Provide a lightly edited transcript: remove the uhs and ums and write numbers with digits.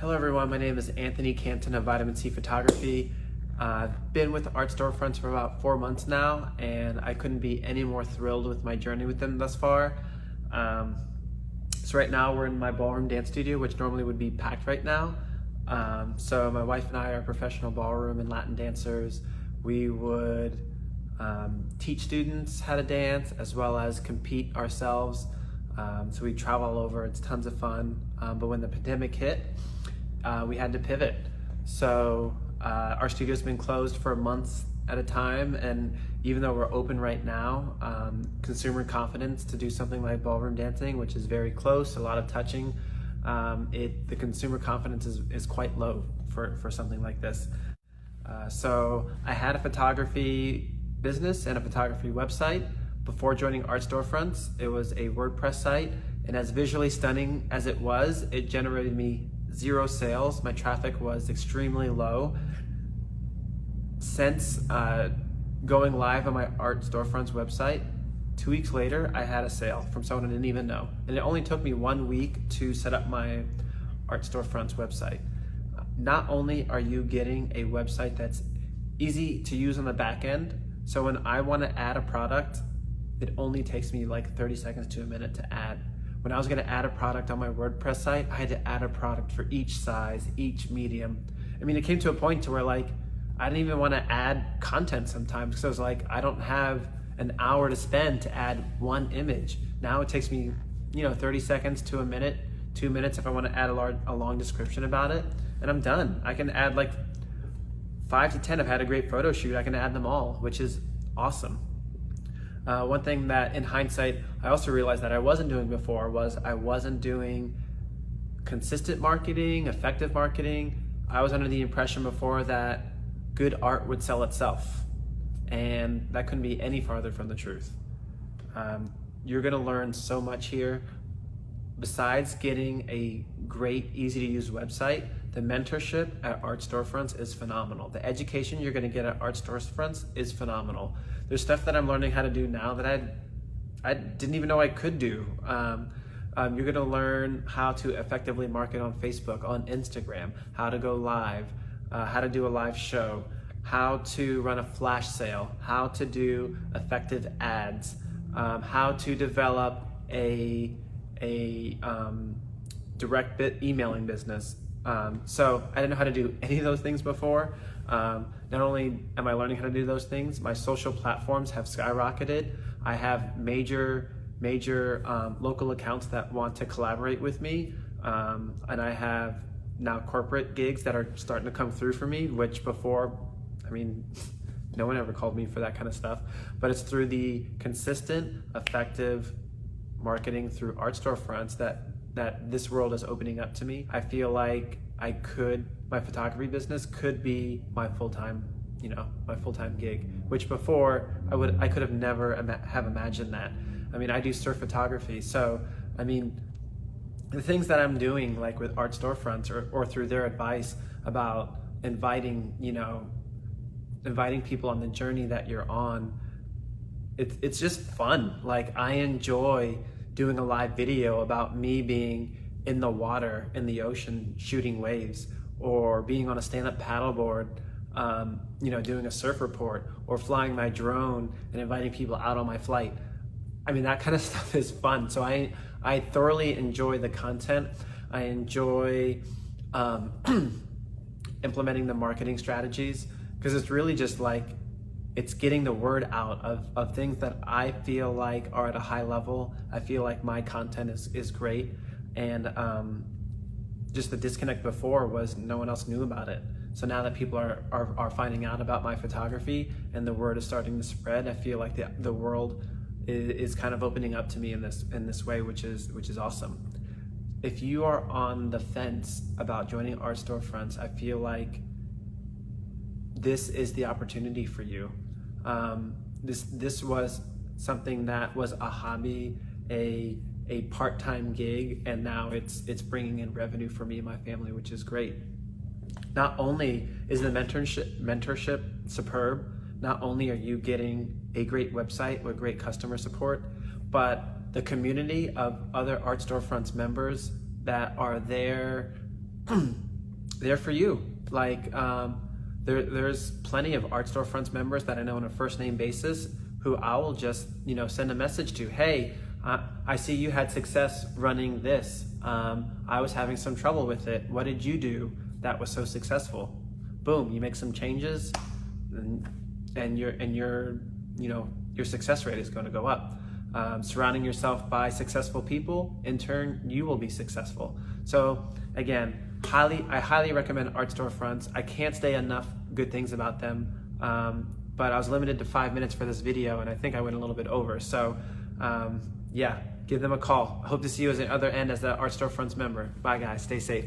Hello everyone, my name is Anthony Canton of Vitamin C Photography. I've been with Art Storefronts for about 4 months now, and I couldn't be any more thrilled with my journey with them thus far. So right now we're in my ballroom dance studio, which normally would be packed right now. So my wife and I are professional ballroom and Latin dancers. We would teach students how to dance as well as compete ourselves. So we travel all over, it's tons of fun. But when the pandemic hit, we had to pivot. So our studio's been closed for months at a time, and even though we're open right now, consumer confidence to do something like ballroom dancing, which is very close, a lot of touching, the consumer confidence is quite low for something like this. So I had a photography business and a photography website. Before joining Art Storefronts, it was a WordPress site, and as visually stunning as it was, it generated me 0 sales. My traffic was extremely low. Since going live on my Art Storefronts website, 2 weeks later, I had a sale from someone I didn't even know. And it only took me 1 week to set up my Art Storefronts website. Not only are you getting a website that's easy to use on the back end, so when I want to add a product, it only takes me like 30 seconds to a minute to add. When I was gonna add a product on my WordPress site, I had to add a product for each size, each medium. I mean, it came to a point to where like, I didn't even wanna add content sometimes because I was like, I don't have an hour to spend to add 1 image. Now it takes me 30 seconds to a minute, 2 minutes if I wanna add a long description about it, and I'm done. I can add like 5 to 10. I've had a great photo shoot, I can add them all, which is awesome. One thing that in hindsight, I also realized that I wasn't doing before was I wasn't doing consistent marketing, effective marketing. I was under the impression before that good art would sell itself, and that couldn't be any farther from the truth. You're gonna learn so much here. Besides getting a great, easy to use website, the mentorship at Art Storefronts is phenomenal. The education you're gonna get at Art Storefronts is phenomenal. There's stuff that I'm learning how to do now that I didn't even know I could do. You're gonna learn how to effectively market on Facebook, on Instagram, how to go live, how to do a live show, how to run a flash sale, how to do effective ads, how to develop a direct emailing business. So I didn't know how to do any of those things before. Not only am I learning how to do those things, my social platforms have skyrocketed. I have major local accounts that want to collaborate with me. And I have now corporate gigs that are starting to come through for me, which before, I mean, no one ever called me for that kind of stuff. But it's through the consistent, effective marketing through Art Storefronts that this world is opening up to me. I feel like my photography business could be my full-time, my full-time gig, which before I could have never have imagined that. I mean, I do surf photography, so I mean, the things that I'm doing like with Art Storefronts or through their advice about inviting people on the journey that you're on, it's just fun. Like, I enjoy doing a live video about me being in the water, in the ocean, shooting waves, or being on a stand-up paddleboard, doing a surf report, or flying my drone and inviting people out on my flight. I mean, that kind of stuff is fun. So I thoroughly enjoy the content. I enjoy implementing the marketing strategies, because it's really just like, it's getting the word out of things that I feel like are at a high level. I feel like my content is great. And just the disconnect before was no one else knew about it. So now that people are finding out about my photography and the word is starting to spread, I feel like the world is kind of opening up to me in this way, which is awesome. If you are on the fence about joining Art Storefronts, I feel like this is the opportunity for you. This was something that was a hobby, a part-time gig, and now it's bringing in revenue for me and my family, which is great. Not only is the mentorship superb, not only are you getting a great website with great customer support, but the community of other Art Storefronts members that are there there for you. Like there's plenty of Art Storefronts members that I know on a first name basis who I will just, send a message to. Hey, I see you had success running this. I was having some trouble with it. What did you do that was so successful? Boom, you make some changes, and your success rate is going to go up. Surrounding yourself by successful people, in turn, you will be successful. So again, I highly recommend Art Storefronts. I can't say enough good things about them, but I was limited to 5 minutes for this video, and I think I went a little bit over. So yeah, give them a call. I hope to see you at the other end as the Art Storefronts member. Bye guys, stay safe.